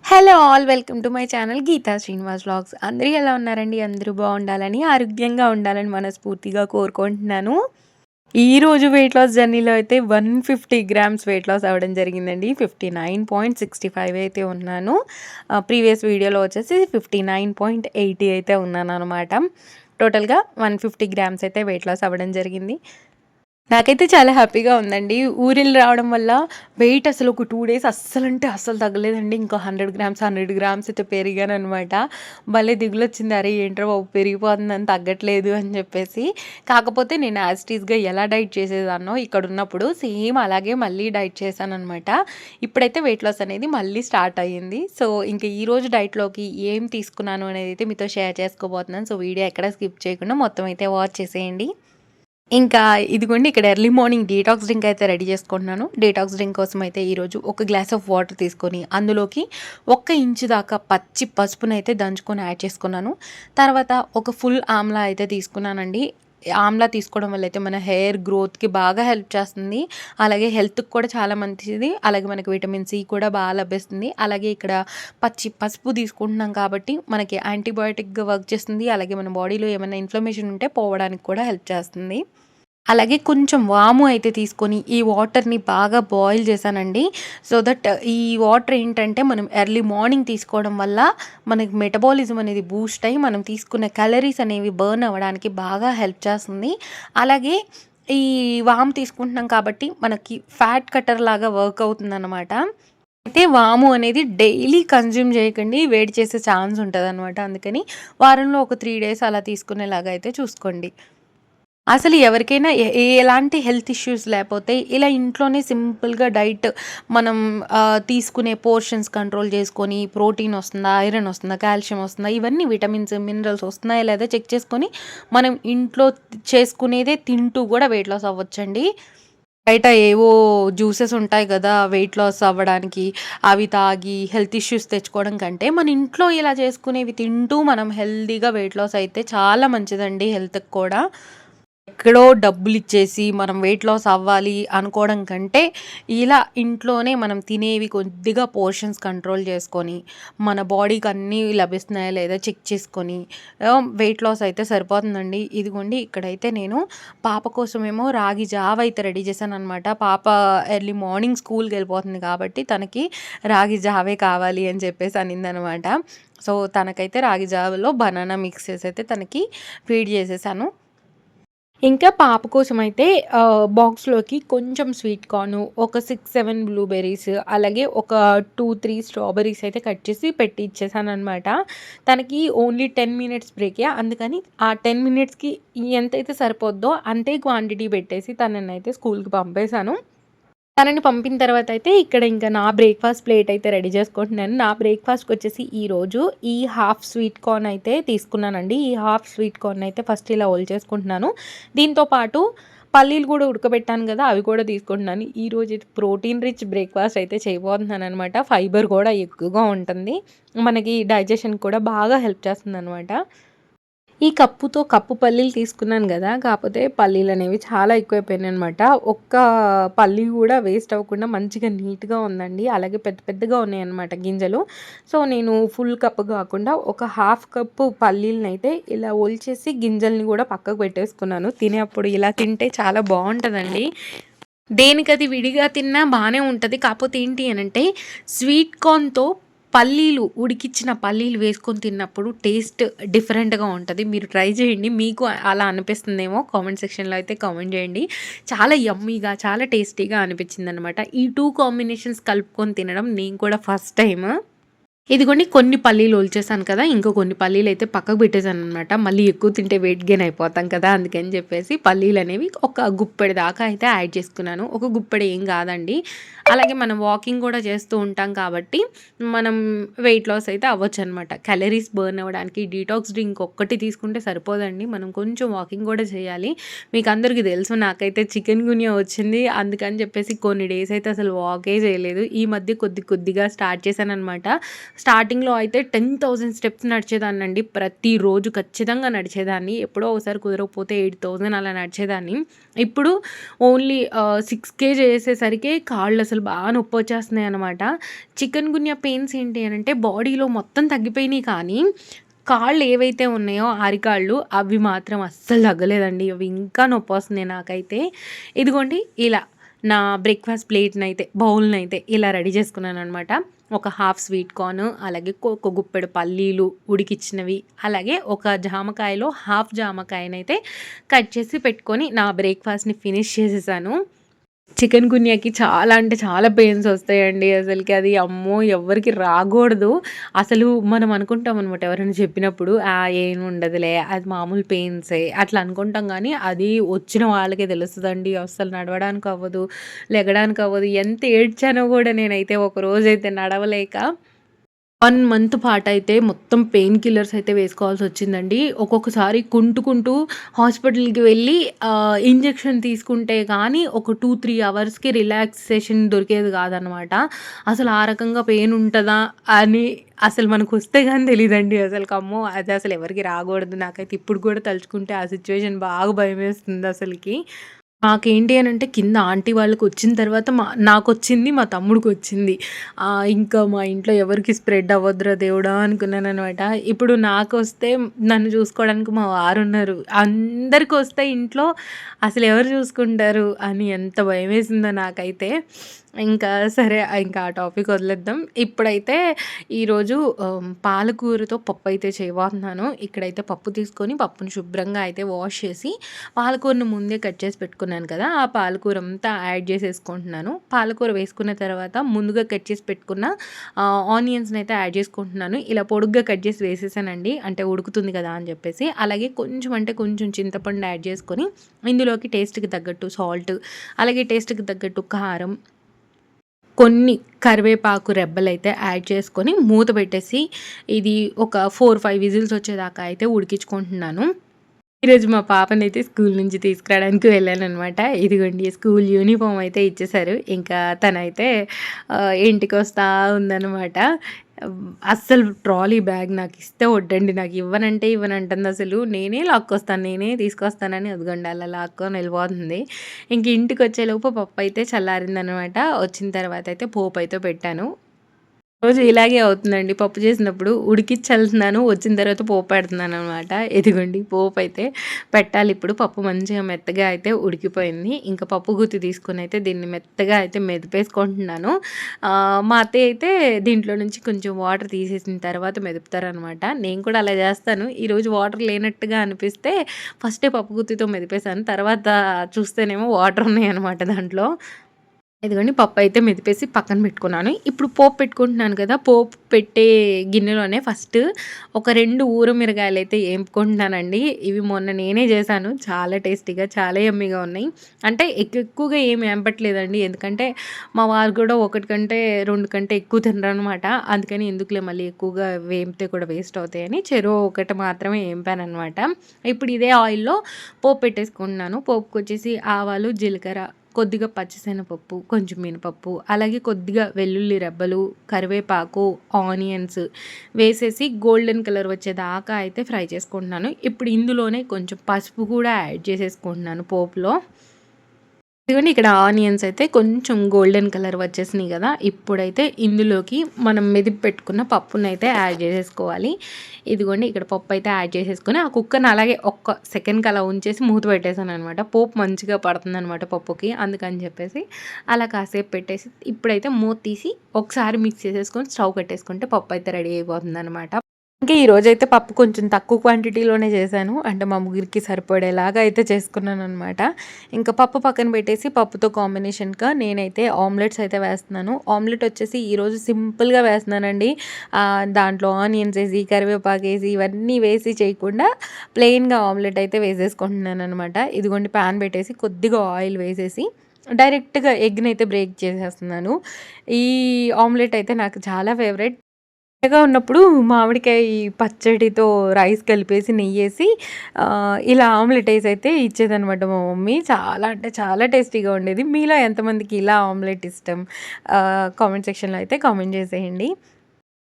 Hello all welcome to my channel Geetha Srinivas vlogs. అందరూ ఎలా ఉన్నారండి? అందరూ బాగుండాలని, ఆరోగ్యంగా ఉండాలని మనస్ఫూర్తిగా కోరుకుంటున్నాను. ఈరోజు వెయిట్ లాస్ జర్నీలో అయితే 150 గ్రామ్స్ వెయిట్ లాస్ అవ్వడం జరిగిందండి. 59.65 అయితే ఉన్నాను. ప్రీవియస్ వీడియోలో వచ్చేసి 59.80 అయితే ఉన్నాను అనమాట. టోటల్గా 150 గ్రామ్స్ అయితే వెయిట్ లాస్ అవ్వడం జరిగింది. నాకైతే చాలా హ్యాపీగా ఉందండి. ఊరెళ్ళి రావడం వల్ల వెయిట్ అసలు ఒక 2 డేస్ అస్సలంటే అస్సలు తగ్గలేదండి. ఇంకా 100 గ్రామ్స్ అయితే పెరిగాననమాట. భలే దిగులొచ్చింది. అరే ఏంట్రా బాబు పెరిగిపోతుందని తగ్గట్లేదు అని చెప్పేసి. కాకపోతే నేను యాజ్ ఇట్ ఈస్‌గా ఎలా డైట్ చేసేదాన్నో ఇక్కడున్నప్పుడు సేమ్ అలాగే మళ్ళీ డైట్ చేశాననమాట. ఇప్పుడైతే వెయిట్ లాస్ అనేది మళ్ళీ స్టార్ట్ అయ్యింది. సో, ఇంక ఈరోజు డైట్‌లోకి ఏం తీసుకున్నాను అనేదైతే మీతో షేర్ చేసుకోబోతున్నాను. సో, వీడియో ఎక్కడ స్కిప్ చేయకుండా మొత్తం అయితే వాచ్ చేసేయండి. ఇంకా ఇదిగోండి ఇక్కడ ఎర్లీ మార్నింగ్ డీటాక్స్ డ్రింక్ అయితే రెడీ చేసుకుంటున్నాను. డీటాక్స్ డ్రింక్ కోసం అయితే ఈరోజు ఒక గ్లాస్ ఆఫ్ వాటర్ తీసుకొని అందులోకి 1 ఇంచు దాకా పచ్చి పసుపునైతే దంచుకొని యాడ్ చేసుకున్నాను. తర్వాత ఒక ఫుల్ ఆమ్లా అయితే తీసుకున్నానండి. ఆమ్లా తీసుకోవడం వల్ల అయితే మన హెయిర్ గ్రోత్‌కి బాగా హెల్ప్ చేస్తుంది. అలాగే హెల్త్‌కి కూడా చాలా మంచిది. అలాగే మనకి విటమిన్ సి కూడా బాగా లభిస్తుంది. అలాగే ఇక్కడ పచ్చి పసుపు తీసుకుంటున్నాం కాబట్టి మనకి యాంటీబయోటిక్‌గా వర్క్ చేస్తుంది. అలాగే మన బాడీలో ఏమైనా ఇన్‌ఫ్లమేషన్ ఉంటే పోవడానికి కూడా హెల్ప్ చేస్తుంది. అలాగే కొంచెం వాము అయితే తీసుకొని ఈ వాటర్‌ని బాగా బాయిల్ చేశానండి. సో దట్ ఈ వాటర్ ఏంటంటే మనం ఎర్లీ మార్నింగ్ తీసుకోవడం వల్ల మనకి మెటబాలిజం అనేది బూస్ట్ అయ్యి మనం తీసుకున్న క్యాలరీస్ అనేవి బర్న్ అవ్వడానికి బాగా హెల్ప్ చేస్తుంది. అలాగే ఈ వాము తీసుకుంటున్నాం కాబట్టి మనకి ఫ్యాట్ కట్టర్ లాగా వర్క్ అవుతుందన్నమాట. అయితే వాము అనేది డైలీ కన్జ్యూమ్ చేయకండి. వేడి చేసే ఛాన్స్ ఉంటదనమాట. అందుకని వారంలో ఒక 3 డేస్ అలా తీసుకునేలాగా అయితే చూసుకోండి. అసలు ఎవరికైనా ఎలాంటి హెల్త్ ఇష్యూస్ లేకపోతే ఇలా ఇంట్లోనే సింపుల్‌గా డైట్ మనం తీసుకునే పోర్షన్స్ కంట్రోల్ చేసుకొని ప్రోటీన్ వస్తుందా? ఐరన్ వస్తుందా? కాల్షియం వస్తుందా? ఇవన్నీ విటమిన్స్, మినరల్స్ వస్తున్నాయా లేదా చెక్ చేసుకొని మనం ఇంట్లో చేసుకునేదే తింటూ కూడా వెయిట్ లాస్ అవ్వొచ్చండి. బయట ఏవో జ్యూసెస్ ఉంటాయి గదా! వెయిట్ లాస్ అవ్వడానికి. అవి తాగి హెల్త్ ఇష్యూస్ తెచ్చుకోవడం కంటే మన ఇంట్లో ఇలా చేసుకునేవి తింటూ మనం హెల్తీగా వెయిట్ లాస్ అయితే చాలా మంచిదండి హెల్త్‌కి కూడా. ఎక్కడో డబ్బులిచ్చేసి మనం వెయిట్ లాస్ అవ్వాలి అనుకోవడం కంటే, ఇలా ఇంట్లోనే మనం తినేవి కొద్దిగా పోర్షన్స్ కంట్రోల్ చేసుకొని, మన బాడీకి అన్నీ లభిస్తున్నాయా లేదా చెక్ చేసుకొని వెయిట్ లాస్ అయితే సరిపోతుందండి. ఇదిగోండి ఇక్కడైతే నేను పాప కోసమేమో రాగి జావ అయితే రెడీ చేశాననమాట. పాప ఎర్లీ మార్నింగ్ స్కూల్‌కెళ్ళిపోతుంది కాబట్టి తనకి రాగి జావే కావాలి అని చెప్పేసి అనిందనమాట. సో, తనకైతే రాగి జావలో బనానా మిక్స్ చేసి అయితే తనకి ఫీడ్ చేసేసాను. ఇంకా పాప కోసమైతే బాక్స్‌లోకి కొంచెం స్వీట్ కార్న్, ఒక 6, 7 బ్లూబెర్రీస్, అలాగే ఒక 2, 3 స్ట్రాబెర్రీస్ అయితే కట్ చేసి పెట్టి ఇచ్చేసాననమాట. తనకి ఓన్లీ 10 మినిట్స్ బ్రేకే. అందుకని ఆ 10 మినిట్స్‌కి ఎంతైతే సరిపోద్దో అంతే క్వాంటిటీ పెట్టేసి తననైతే స్కూల్‌కి పంపేసాను. తనని పంపిన తర్వాత అయితే ఇక్కడ ఇంకా నా బ్రేక్‌ఫాస్ట్ ప్లేట్ అయితే రెడీ చేసుకుంటున్నాను. నా బ్రేక్‌ఫాస్ట్‌కొచ్చేసి ఈరోజు ఈ హాఫ్ స్వీట్ కార్న్ అయితే తీసుకున్నానండి. ఈ హాఫ్ స్వీట్ కార్న్ అయితే ఫస్ట్ ఇలా ఒలిచేసుకుంటున్నాను. దీంతో పాటు పల్లీలు కూడా ఉడకబెట్టాను కదా! అవి కూడా తీసుకుంటున్నాను. ఈరోజు అయితే ప్రోటీన్ రిచ్ బ్రేక్‌ఫాస్ట్ అయితే చేయబోతున్నాననమాట. ఫైబర్ కూడా ఎక్కువగా ఉంటుంది. మనకి డైజెషన్ కూడా బాగా హెల్ప్ చేస్తుందనమాట. ఈ కప్పుతో కప్పు పల్లీలు తీసుకున్నాను గదా! కాపోతే పల్లీలనేవి చాలా ఎక్కువైపోయినాయనమాట. ఒక్క పల్లీ గూడా వేస్ట్ అవ్వకుండా మంచిగా నీట్‌గా ఉందండి. అలాగే పెద్ద పెద్దగా ఉన్నాయన్నమాట గింజలు. సో, నేను ఫుల్ కప్ గాకుండా ఒక హాఫ్ కప్పు పల్లీలనైతే ఇలా ఒలిచేసి గింజల్ని గూడా పక్కకు పెట్టేసుకున్నాను. తినేప్పుడు ఇలా తింటే చాలా బావుంటదండి. దేనికది విడిగా తిన్నా బానే ఉంటది. కాపోతే ఏంటి అనంటే స్వీట్ కార్న్‌తో ఉడికిచ్చిన పల్లీలు వేసుకొని తిన్నప్పుడు టేస్ట్ డిఫరెంట్‌గా ఉంటది. మీరు ట్రై చేయండి. మీకు అలా అనిపిస్తుందేమో కామెంట్ సెక్షన్‌లో అయితే కామెంట్ చేయండి. చాలా యమ్మీగా, చాలా టేస్టీగా అనిపించిందనమాట. ఈ 2 కాంబినేషన్స్ కలుపుకొని తినడం నేను కూడా ఫస్ట్ టైమ్. ఇదిగోండి కొన్ని పల్లీలు ఒలిచేసాను కదా! ఇంకో కొన్ని పల్లీలయితే పక్కకు పెట్టేసాననమాట. మళ్ళీ ఎక్కువ తింటే వెయిట్ గెయిన్ అయిపోతాం కదా! అందుకని చెప్పేసి పల్లీలనేవి ఒక గుప్పెడు దాకా అయితే యాడ్ చేసుకున్నాను. ఒక గుప్పెడు ఏం కాదండి. అలాగే మనం వాకింగ్ కూడా చేస్తూ ఉంటాం కాబట్టి మనం వెయిట్ లాస్ అయితే అవ్వొచ్చనమాట. క్యాలరీస్ బర్న్ అవ్వడానికి డీటాక్స్ డ్రింక్ ఒక్కటి తీసుకుంటే సరిపోదండి. మనం కొంచెం వాకింగ్ కూడా చేయాలి. మీకు అందరికీ తెలుసు నాకైతే చికెన్ గున్యా వచ్చింది. అందుకని చెప్పేసి కొన్ని డేస్ అయితే అసలు వాకే చేయలేదు. ఈ మధ్య కొద్దిగా స్టార్ట్ చేశాననమాట. స్టార్టింగ్‌లో అయితే 10,000 స్టెప్స్ నడిచేదాన్నండి. ప్రతిరోజు ఖచ్చితంగా నడిచేదాన్ని. ఎప్పుడో ఒకసారి కుదరకపోతే 8,000 అలా నడిచేదాన్ని. ఇప్పుడు ఓన్లీ 6K చేసేసరికి కాళ్ళసలు బాగా నొప్పొచ్చేస్తున్నాయనమాట. చికెన్ గున్యా పెయిన్స్ ఏంటి అనంటే బాడీలో మొత్తం తగ్గిపోయినియి కానీ, కాళ్ళు ఏవైతే ఉన్నాయో అరికాళ్ళు అవి మాత్రం అస్సలు తగ్గలేదండి. అవి ఇంకా నొప్పొస్తున్నాయి నాకైతే. ఇదిగోండి ఇలా నా బ్రేక్‌ఫాస్ట్ ప్లేట్‌నైతే, బౌల్‌నైతే ఇలా రెడీ చేసుకున్నాననమాట. ఒక హాఫ్ స్వీట్ కార్న్, అలాగే ఒక గుప్పెడు పల్లీలు ఉడికిచ్చినవి, అలాగే ఒక జామకాయలో హాఫ్ జామకాయనైతే కట్ చేసి పెట్టుకొని నా బ్రేక్‌ఫాస్ట్‌ని ఫినిష్ చేసేసాను. చికెన్ గున్యాకి చాలా అంటే చాలా పెయిన్స్ వస్తాయండి అసలకి. అది అమ్మో! ఎవ్వరికీ రాగూడదు. అసలు మనం అనుకుంటాం అనమాట ఎవరైనా చెప్పినప్పుడు, ఏముండదులే అది మామూలు పెయిన్సే అట్లా అనుకుంటాం గానీ, అది వచ్చిన వాళ్ళకే తెలుస్తదండి. అస్సలు నడవడానికి అవ్వదు, లెగడానికి అవ్వదు. ఎంత ఏడ్చానో గూడా నేనైతే ఒకరోజైతే నడవలేక. 1 మంత్ పాటయితే మొత్తం పెయిన్ కిల్లర్స్ అయితే వేసుకోవాల్సొచ్చిందండి. ఒక్కొక్కసారి కుంటుకుంటూ హాస్పిటల్‌కి వెళ్ళి ఇంజెక్షన్ తీసుకుంటే గానీ ఒక 2, 3 అవర్స్‌కి రిలాక్సేషన్ దొరికేది గాదనమాట. అసలు ఆ రకంగా పెయిన్ ఉంటదా అని అసలు మనకొస్తే గాని తెలీదండి అసలకి. అమ్మో! అది అసలు ఎవరికీ రాగూడదు. నాకైతే ఇప్పుడు గూడా తలుచుకుంటే ఆ సిచ్యువేషన్ బాగా భయమేస్తుందసలకి. మాకేంటి అనంటే కింద ఆంటీ వాళ్ళకొచ్చిన తర్వాత నాకొచ్చింది, మా తమ్ముడికొచ్చింది. ఇంకా మా ఇంట్లో ఎవరికీ స్ప్రెడ్ అవ్వద్దురా దేవుడా అనుకున్నాననమాట. ఇప్పుడు నాకొస్తే నన్ను చూసుకోవడానికి మా వారున్నారు. అందరికొస్తే ఇంట్లో అసలెవరు చూసుకుంటారు అని ఎంత భయమేసిందో నాకైతే. ఇంకా సరే ఇంకా ఆ టాపిక్ వదిలేద్దాం. ఇప్పుడైతే ఈరోజు పాలకూరతో పప్పయితే చేయబోతున్నాను. ఇక్కడైతే పప్పు తీసుకొని పప్పుని శుభ్రంగా అయితే వాష్ చేసి పాలకూరను ముందే కట్ చేసి పెట్టుకున్నాను కదా! ఆ పాలకూర అంతా యాడ్ చేసేసుకుంటున్నాను. పాలకూర వేసుకున్న తర్వాత ముందుగా కట్ చేసి పెట్టుకున్న ఆనియన్స్‌ని అయితే యాడ్ చేసుకుంటున్నాను. ఇలా పొడుగ్గా కట్ చేసి వేసేసానండి. అంటే ఉడుకుతుంది కదా అని చెప్పేసి. అలాగే కొంచెం అంటే కొంచెం చింతపండు యాడ్ చేసుకొని ఇందులోకి టేస్ట్‌కి తగ్గట్టు సాల్ట్, అలాగే టేస్ట్‌కి తగ్గట్టు కారం, కొన్ని కరివేపాకు రెబ్బలైతే యాడ్ చేసుకొని మూత పెట్టేసి ఇది ఒక 4, 5 విజిల్స్ వచ్చేదాకా అయితే ఉడికించుకుంటున్నాను. ఈరోజు మా పాపనైతే స్కూల్ నుంచి తీసుకురావడానికి వెళ్ళాననమాట. ఇదిగోండి స్కూల్ యూనిఫార్మ్ అయితే ఇచ్చేశారు. ఇంకా తనైతే ఇంటికొస్తా ఉందనమాట. అస్సలు ట్రాలీ బ్యాగ్ నాకిస్తే వద్దండి. నాకివ్వనంటే ఇవ్వనంటుందసలు. నేనే లాక్కొస్తాను, నేనే తీసుకొస్తానని అదిగోండి అలా లాక్కొని వెళ్ళిపోతుంది. ఇంక ఇంటికొచ్చేలోపు పప్పయితే చల్లారిందనమాట. వచ్చిన తర్వాత అయితే పోపయితే పెట్టాను. రోజు ఇలాగే అవుతుందండి. పప్పు చేసినప్పుడు ఉడికిచ్చేళ్తున్నాను. వచ్చిన తర్వాత పోపు పెడుతున్నాననమాట. ఇదిగోండి పోపయితే పెట్టాలిప్పుడు. పప్పు మంచిగా మెత్తగా అయితే ఉడికిపోయింది. ఇంకా పప్పు గుత్తి తీసుకొనైతే దీన్ని మెత్తగా అయితే మెదిపేసుకుంటున్నాను. మా అత్తయ్య అయితే దీంట్లో నుంచి కొంచెం వాటర్ తీసేసిన తర్వాత మెదుపుతారనమాట. నేను కూడా అలా చేస్తాను. ఈరోజు వాటర్ లేనట్టుగా అనిపిస్తే ఫస్టే పప్పు గుత్తితో మెదిపేసాను. తర్వాత చూస్తేనేమో వాటర్ ఉన్నాయన్నమాట దాంట్లో. ఇదిగోండి పప్పయితే మెదిపేసి పక్కన పెట్టుకున్నాను. ఇప్పుడు పోపు పెట్టుకుంటున్నాను కదా! పోపు పెట్టే గిన్నెలోనే ఫస్ట్ ఒక 2 ఊరమిరగాయలైతే ఏంపుకుంటున్నానండి. ఇవి మొన్న నేనే చేశాను. చాలా టేస్టీగా, చాలా యమ్మీగా ఉన్నాయి. అంటే ఎక్కువగా ఏమి ఏంపట్లేదండి. ఎందుకంటే మా వారు కూడా 1 కంటే 2 కంటే ఎక్కువ తినరనమాట. అందుకని ఎందుకులే మళ్ళీ ఎక్కువగా వేంపితే కూడా వేస్ట్ అవుతాయని చెరో ఒకటి మాత్రమే ఏంపాననమాట. ఇప్పుడు ఇదే ఆయిల్‌లో పోపు పెట్టేసుకుంటున్నాను. పోపుకొచ్చేసి ఆవాలు, జీలకర్ర, కొద్దిగా పచ్చిశనగపప్పు, కొంచెం మినపప్పు, అలాగే కొద్దిగా వెల్లుల్లి రెబ్బలు, కరివేపాకు, ఆనియన్స్ వేసేసి గోల్డెన్ కలర్ వచ్చేదాకా అయితే ఫ్రై చేసుకుంటున్నాను. ఇప్పుడు ఇందులోనే కొంచెం పసుపు కూడా యాడ్ చేసేసుకుంటున్నాను పోపులో. ఇదిగోండి ఇక్కడ ఆనియన్స్ అయితే కొంచెం గోల్డెన్ కలర్ వచ్చేసినాయి కదా! ఇప్పుడైతే ఇందులోకి మనం మెదిపి పెట్టుకున్న పప్పునైతే యాడ్ చేసేసుకోవాలి. ఇదిగోండి ఇక్కడ పప్పు అయితే యాడ్ చేసేసుకొని ఆ కుక్కర్‌ని అలాగే ఒక్క సెకండ్‌కి అలా ఉంచేసి మూత పెట్టేసాననమాట. పోపు మంచిగా పడుతుందనమాట పప్పుకి. అందుకని చెప్పేసి అలా కాసేపు పెట్టేసి ఇప్పుడైతే మూత తీసి ఒకసారి మిక్స్ చేసేసుకొని స్టవ్ కట్టేసుకుంటే పప్పు అయితే రెడీ అయిపోతుందనమాట. ఇంకా ఈరోజైతే పప్పు కొంచెం తక్కువ క్వాంటిటీలోనే చేశాను. అంటే మా ముగ్గురికి సరిపడేలాగా అయితే చేసుకున్నాననమాట. ఇంకా పప్పు పక్కన పెట్టేసి పప్పుతో కాంబినేషన్‌గా నేనైతే ఆమ్లెట్స్ అయితే వేస్తున్నాను. ఆమ్లెట్ వచ్చేసి ఈరోజు సింపుల్‌గా వేస్తున్నానండి. దాంట్లో ఆనియన్స్ ఏసి, కరివేపాకేసి ఇవన్నీ వేసి చేయకుండా ప్లెయిన్‌గా ఆమ్లెట్ అయితే వేసేసుకుంటున్నాననమాట. ఇదిగోండి పాన్ పెట్టేసి కొద్దిగా ఆయిల్ వేసేసి డైరెక్ట్‌గా ఎగ్‌నైతే బ్రేక్ చేసేస్తున్నాను. ఈ ఆమ్లెట్ అయితే నాకు చాలా ఫేవరెట్. చిన్నగా ఉన్నప్పుడు మామిడికాయ పచ్చడితో రైస్ కలిపేసి నెయ్యేసి ఇలా ఆమ్లెట్ ఏసైతే ఇచ్చేదనమాట మా మమ్మీ. చాలా అంటే చాలా టేస్టీగా ఉండేది. మీలో ఎంతమందికి ఇలా ఆమ్లెట్ ఇష్టం? కామెంట్ సెక్షన్‌లో అయితే కామెంట్ చేసేయండి.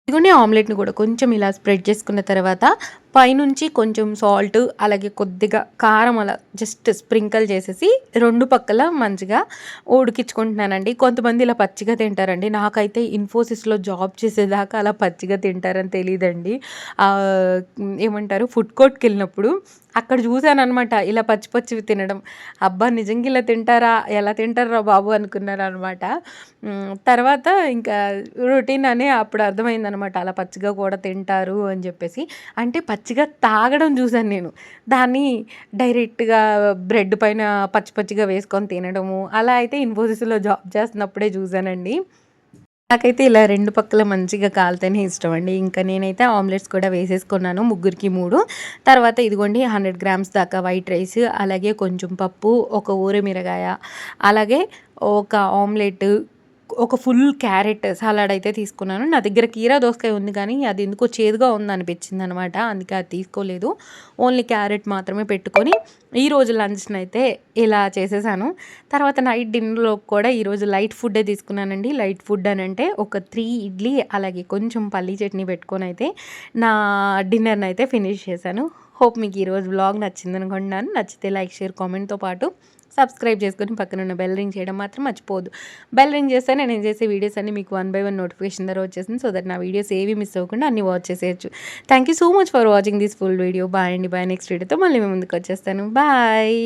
ఇదిగోండి ఆమ్లెట్‌ని కూడా కొంచెం ఇలా స్ప్రెడ్ చేసుకున్న తర్వాత పైనుంచి కొంచెం సాల్ట్, అలాగే కొద్దిగా కారం అలా జస్ట్ స్ప్రింకిల్ చేసేసి 2 పక్కల మంచిగా ఉడికించుకుంటున్నానండి. కొంతమంది ఇలా పచ్చిగా తింటారండి. నాకైతే ఇన్ఫోసిస్‌లో జాబ్ చేసేదాకా అలా పచ్చిగా తింటారని తెలీదండి. ఏమంటారు ఫుడ్ కోర్ట్‌కెళ్ళినప్పుడు అక్కడ చూసాననమాట ఇలా పచ్చి పచ్చివి తినడం. అబ్బా! నిజంగా ఇలా తింటారా? ఎలా తింటార్రా బాబు అనుకున్నాననమాట. తర్వాత ఇంకా రొటీన్ అని అప్పుడు అర్థమైందనమాట. అలా పచ్చిగా కూడా తింటారు అని జెప్పేసి. అంటే పచ్చిగా తాగడం జూసాను నేను. దాన్ని డైరెక్ట్‌గా బ్రెడ్ పైన పచ్చి పచ్చిగా వేసుకొని తినడము, అలా అయితే ఇన్ఫోసిస్‌లో జాబ్ చేస్తున్నప్పుడే జూసానండి. నాకైతే ఇలా 2 పక్కల మంచిగా కాలితేనే ఇష్టమండి. ఇంకా నేనైతే ఆమ్లెట్స్ కూడా వేసేసుకున్నాను ముగ్గురికి 3. తర్వాత ఇదిగోండి 100 గ్రామ్స్ దాకా వైట్ రైస్, అలాగే కొంచెం పప్పు, ఒక ఊరమిరగాయ, అలాగే ఒక ఆమ్లెట్, ఒక ఫుల్ క్యారెట్ సలాడ్ అయితే తీసుకున్నాను. నా దగ్గర కీరా దోసకాయ ఉంది కానీ అది ఎందుకో చేదుగా ఉందనిపించిందనమాట. అందుకే అది తీసుకోలేదు. ఓన్లీ క్యారెట్ మాత్రమే పెట్టుకొని ఈరోజు లంచ్‌నైతే ఇలా చేసేసాను. తర్వాత నైట్ డిన్నర్‌లోకి కూడా ఈరోజు లైట్ ఫుడ్డే తీసుకున్నానండి. లైట్ ఫుడ్ అనంటే ఒక 3 ఇడ్లీ, అలాగే కొంచెం పల్లీ చట్నీ పెట్టుకొనైతే నా డిన్నర్‌నైతే ఫినిష్ చేశాను. హోప్ మీకు ఈరోజు వ్లాగ్ నచ్చిందనుకుంటున్నాను. నచ్చితే లైక్, షేర్, కామెంట్‌తో పాటు సబ్స్క్రైబ్ చేసుకొని పక్కనున్న బెల్ రింగ్ చేయడం మాత్రం మర్చిపోవద్దు. బెల్ రింగ్ చేస్తే నేను చేసే వీడియోస్ అన్నీ మీకు 1 బై 1 నోటిఫికేషన్ ద్వారా వచ్చేసింది. సో దట్ నా వీడియోస్ ఏవి మిస్ అవ్వకుండా అన్నీ వాచ్ చేసేయచ్చు. Thank you so much for watching this full video. Bye అండి. బాయ్. నెక్స్ట్ వీడియోతో మళ్ళీ మీ ముందుకు వచ్చేస్తాను. బాయ్.